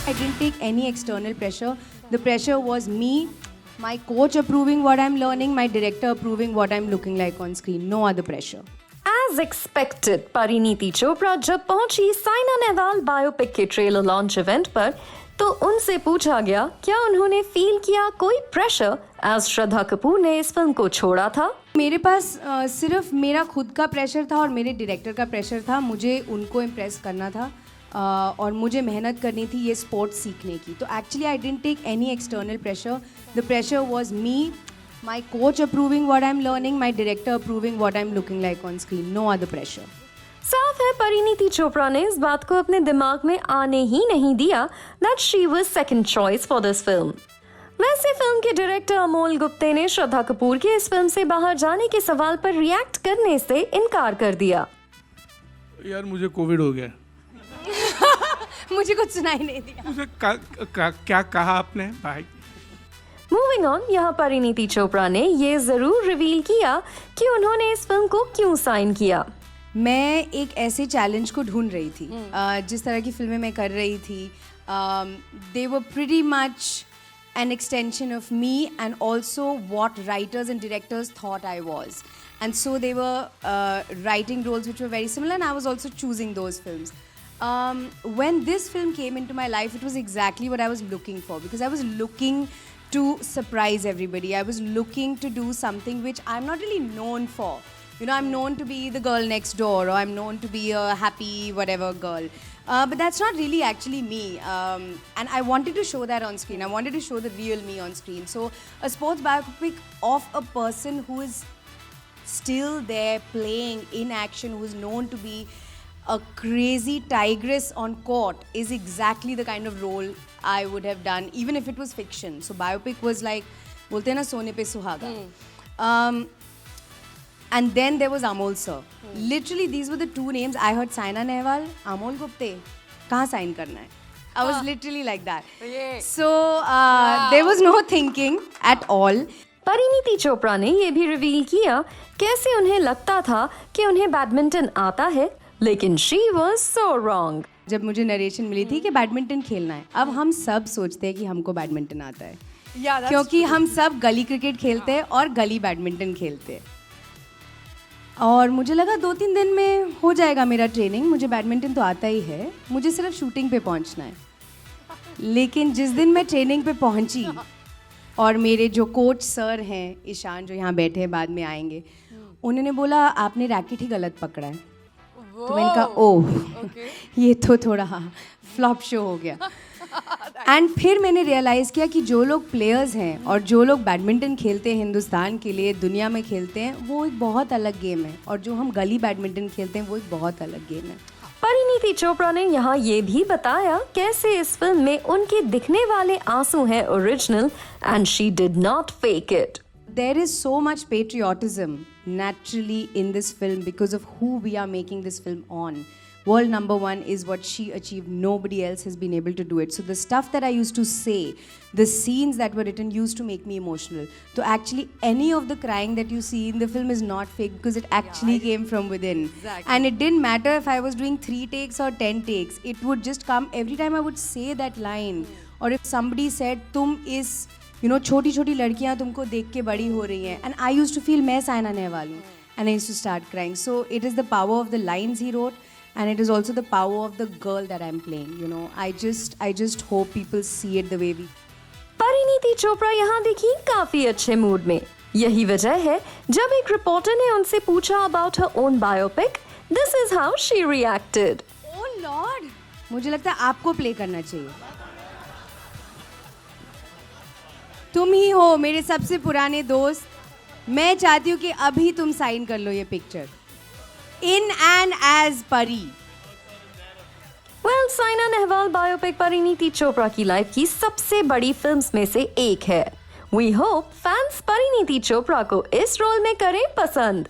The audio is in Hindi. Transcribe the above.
I didn't take any external pressure. The pressure was me, my coach approving what I'm learning, my director approving what I'm looking like on screen. No other pressure. As expected, Parineeti Chopra जब पहुंची साइना नेहवाल बायोपिक के ट्रेलर लॉन्च इवेंट पर, तो उनसे पूछा गया क्या उन्होंने फील किया कोई प्रेशर एज श्रद्धा कपूर ने इस फिल्म को छोड़ा था। मेरे पास सिर्फ मेरा खुद का प्रेशर था और मेरे डायरेक्टर का प्रेशर था। मुझे उनको इम्प्रेस करना था और मुझे मेहनत करनी थी ये स्पोर्ट सीखने की। तो actually I didn't take any external pressure. The pressure was me, my coach approving what I'm learning, my director approving what I'm looking like on screen. No other pressure. साफ है परिणीति चोपड़ा ने इस बात को अपने दिमाग में आने ही नहीं दिया that she was second choice for this film. वैसे फिल्म के डायरेक्टर अमोल गुप्ते ने श्रद्धा कपूर के इस फिल्म से बाहर जाने के सवाल पर रिएक्ट करने से इनकार कर दिया। यार मुझे कोविड हो गया। मुझे कुछ सुनाई नहीं दिया। मुझे क्या कहा आपने भाई? मूविंग ऑन, यहाँ परिणीति चोपड़ा ने ये जरूर रिवील किया कि उन्होंने इस फिल्म को क्यों साइन किया। मैं एक ऐसे चैलेंज को ढूंढ रही थी। जिस तरह की फिल्में मैं कर रही थी, they were pretty much an extension of me and also what writers and directors thought I was. And so they were writing roles which were very similar, and I was also choosing those films. When this film came into my life, it was exactly what I was looking for, because I was looking to surprise everybody. I was looking to do something which I'm not really known for. You know, I'm known to be the girl next door, or I'm known to be a happy whatever girl. But that's not really actually me. And I wanted to show that on screen. I wanted to show the real me on screen. So a sports biopic of a person who is still there playing in action, who is known to be a crazy tigress on court, is exactly the kind of role I would have done, even if it was fiction. So biopic was like, bolte na sone pe suhaga. And then there was Amol sir. Literally, these were the two names. I heard Saina Nehwal, Amol Gupte. कहाँ sign करना है? I was literally like that. So there was no thinking at all. Parineeti Chopra ने ये भी रिवील किया कैसे उन्हें लगता था कि उन्हें बैडमिंटन आता है, लेकिन she was so wrong. जब मुझे नरेशन मिली थी कि बैडमिंटन खेलना है, अब हम सब सोचते हैं कि हमको बैडमिंटन आता है, क्योंकि हम सब गली क्रिकेट खेलते हैं और गली बैडमिंटन खेलते हैं। और मुझे लगा 2-3 दिन में हो जाएगा मेरा ट्रेनिंग, मुझे बैडमिंटन तो आता ही है, मुझे सिर्फ शूटिंग पे पहुंचना है। लेकिन जिस दिन मैं ट्रेनिंग पे पहुंची और मेरे जो कोच सर हैं, ईशान जो यहाँ बैठे हैं, बाद में आएंगे, उन्होंने बोला आपने रैकेट ही गलत पकड़ा है। तो मैंने कहा ओह ये तो थोड़ा फ्लॉप शो हो गया। एंड फिर मैंने रियलाइज़ किया कि जो लोग प्लेयर्स हैं और जो लोग बैडमिंटन खेलते हैं हिंदुस्तान के लिए, दुनिया में खेलते हैं, वो एक बहुत अलग गेम है, और जो हम गली बैडमिंटन खेलते हैं वो एक बहुत अलग गेम है। परिणीति चोपड़ा ने यहाँ ये भी बताया कैसे इस फिल्म में उनके दिखने वाले आंसू हैं original and she did not fake it. There is so much patriotism naturally in this film because of who we are making this film on. World number one is what she achieved. Nobody else has been able to do it. So the stuff that I used to say, the scenes that were written used to make me emotional. So actually any of the crying that you see in the film is not fake, because it actually came from within. Exactly. And it didn't matter if I was doing 3 takes or 10 takes. It would just come every time I would say that line. Or if somebody said, तुम इस छोटी छोटी लड़कियां तुमको देख के बड़ी हो रही हैं, and I used to feel मैं साइना नेहवाल हूँ, and I used to start crying. So it is the power of the lines he wrote, and it is also the power of the girl that I'm playing. I just hope people see it the way we. Parineeti Chopra यहाँ दिखी काफी अच्छे मूड में। यही वजह है जब एक रिपोर्टर ने उनसे पूछा about her own biopic, this is how she reacted. Oh lord, मुझे लगता है आपको प्ले करना चाहिए। तुम ही हो मेरे सबसे पुराने दोस्त, मैं चाहती हूँ कि अभी तुम साइन कर लो ये पिक्चर इन एंड एज परी। वेल, साइना नेहवाल बायोपिक परिणीति चोपड़ा की लाइफ की सबसे बड़ी फिल्म्स में से एक है। We hope fans Parineeti Chopra को इस रोल में करें पसंद।